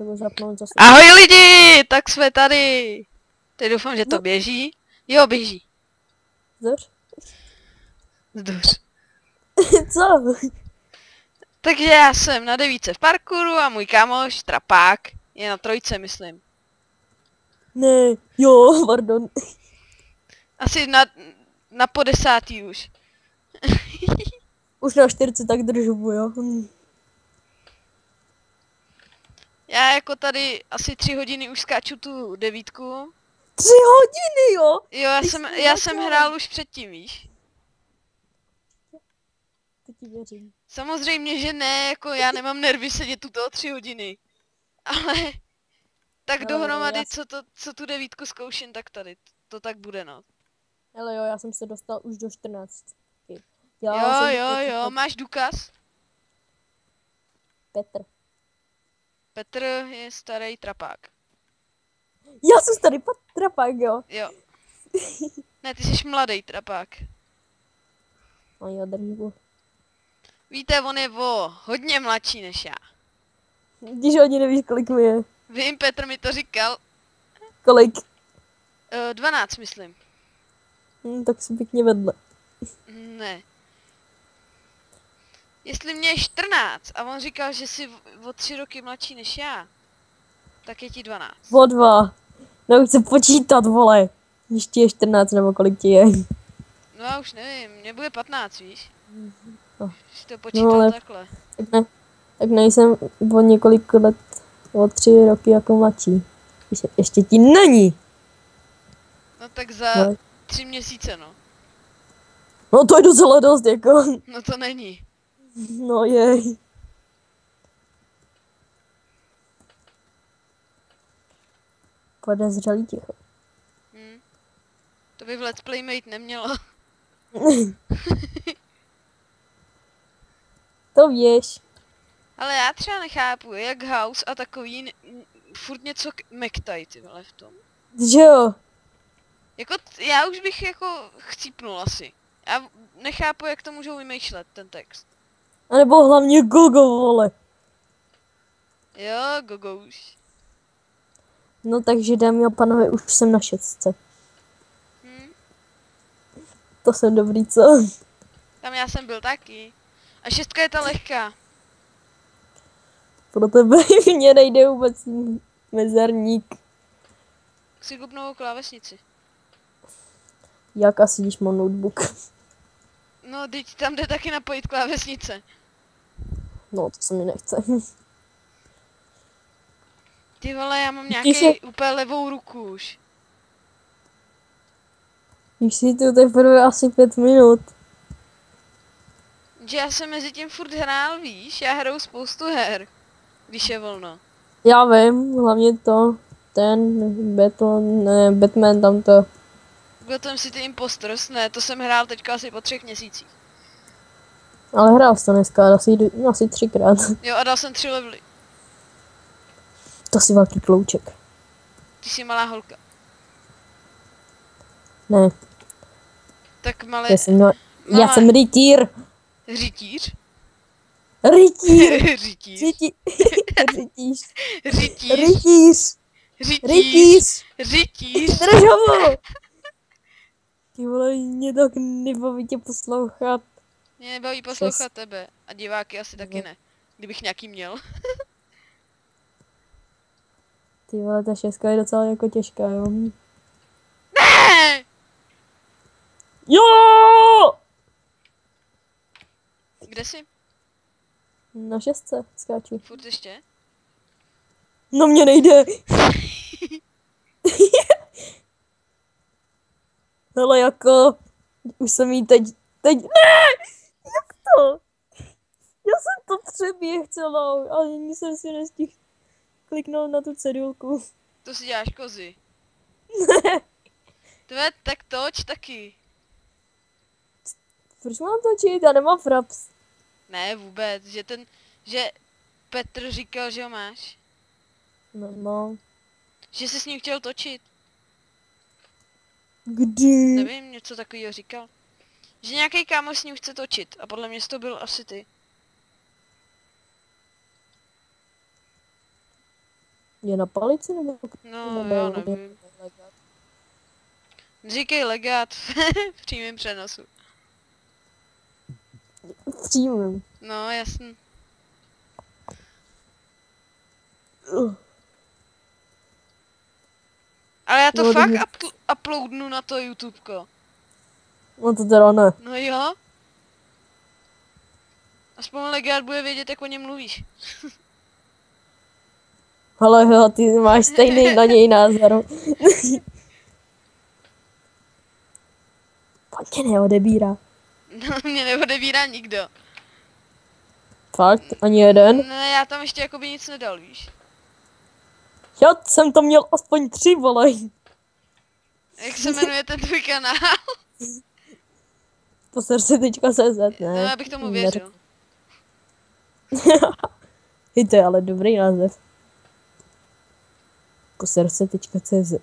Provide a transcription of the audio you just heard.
potřebuji zapnout zase. Ahoj lidi, tak jsme tady. Teď doufám, že to běží. Jo, běží. Zdoř? Zdoř. Co? Takže já jsem na 9 v parkouru a můj kámoš, Trapák, je na 3, myslím. Ne, jo, pardon. Asi na po 10. už. Už na 40 tak držu, jo. Já jako tady asi 3 hodiny už skáču tu 9. 3 hodiny, jo? Jo, já jsem hrál už předtím, víš. To ti věřím. Samozřejmě, že ne, jako já nemám nervy sedět tu 3 hodiny. Ale tak dohromady, co tu 9 zkouším, tak tady. To tak bude, no. Ale jo, já jsem se dostal už do 14. Jo, máš důkaz? Petr. Petr je starý trapák. Já jsem starý trapák, jo. Jo. Ne, ty jsi mladý trapák. A jo, držu. Víte, on je hodně mladší než já. Když ani nevíš, kolik mi je. Vím, Petr mi to říkal. Kolik? 12, myslím. Tak si pěkně vedle. Ne. Jestli mě je 14 a on říkal, že jsi o 3 roky mladší než já, tak je ti 12. O 2. Nauč se počítat, vole. Když ti je 14 nebo kolik ti je. No já už nevím, mě bude 15, víš? No. Když to počítal ale takhle. Tak nejsem o několik let, o 3 roky jako mladší. Ještě ti není. No tak za No. 3 měsíce, no. No to je docela dost, jako. No to není. No jej. Podezřelý ticho. To by v Let's Playmate nemělo. To víš. Ale já třeba nechápu, jak House a takový furt něco mektají, ty vole, v tom. Že jo? Jako, já už bych jako chcípnul asi. Já nechápu, jak to můžou vymýšlet, ten text. A nebo hlavně Gogo, vole. Jo, Gogo už. No takže dámy a pánové, už jsem na 6. To jsem dobrý, co? Tam já jsem byl taky. A 6 je ta lehká. Pro tebe mě nejde vůbec mezerník. Si kup novou klávesnici. Jak asi, když mám notebook. No, teď tam jde taky napojit klávesnice. No, to se mi nechce. Ty vole, já mám nějaký úplně levou ruku už. Když si tu teprve asi 5 minut. Že já jsem mezi tím furt hrál, víš? Já hraju spoustu her, když je volno. Já vím, hlavně to, Batman tam to. Gotham City Imposters, ne, to jsem hrál teďka asi po 3 měsících. Ale hrál jsi to dneska, asi 3krát. Jo, a dal jsem 3 levely. To si velký klouček. Ty jsi malá holka. Ne. Tak malé... Já jsem rytír. Rytíř? Rytír. Rytíř. Rytíř. Rytíř. Rytíř. Rytíř. Rytíř. Drž ho! Ty vole, mě tak nebaví tě poslouchat. Mě nebaví poslouchat tebe. A diváky asi taky ne. Kdybych nějaký měl. Ty vole, ta 6 je docela jako těžká, jo? Ne! Jo! Kde jsi? Na 6 skáču. Furt ještě? No mě nejde. Hele jako, už jsem jí teď, ne! Jak to? Já jsem to přeběh celou, ale ani jsem si nestihl kliknout na tu cedulku. To si děláš kozy. Ne. Tvé, tak toč taky. Proč mám točit? Já nemám fraps. Ne, vůbec, že Petr říkal, že ho máš. No. Že jsi s ním chtěl točit. Kdy? Nevím, něco takového říkal. Že nějaký kámoš s ním chce točit a podle mě to byl asi ty. Je na palici nebo? No, nebo já je nevím. Říkej legát v přímém přenosu. v přímém. No, jasný. Ale já to No, tak fakt mi- uploadnu na to YouTubeko. No to teda ne. No jo. Aspoň legát bude vědět, jak o něm mluvíš. Ale jo, ty máš stejný na něj názor. On tě neodebírá. No, mě neodebírá nikdo. Fakt? Ani jeden? Ne, já tam ještě jakoby nic nedal, víš. Já jsem tam měl aspoň 3, vole. Jak se jmenuje ten tvůj kanál? Poserse.cz, ne? No, já bych tomu věřil. I to je ale dobrý název. Poserse.cz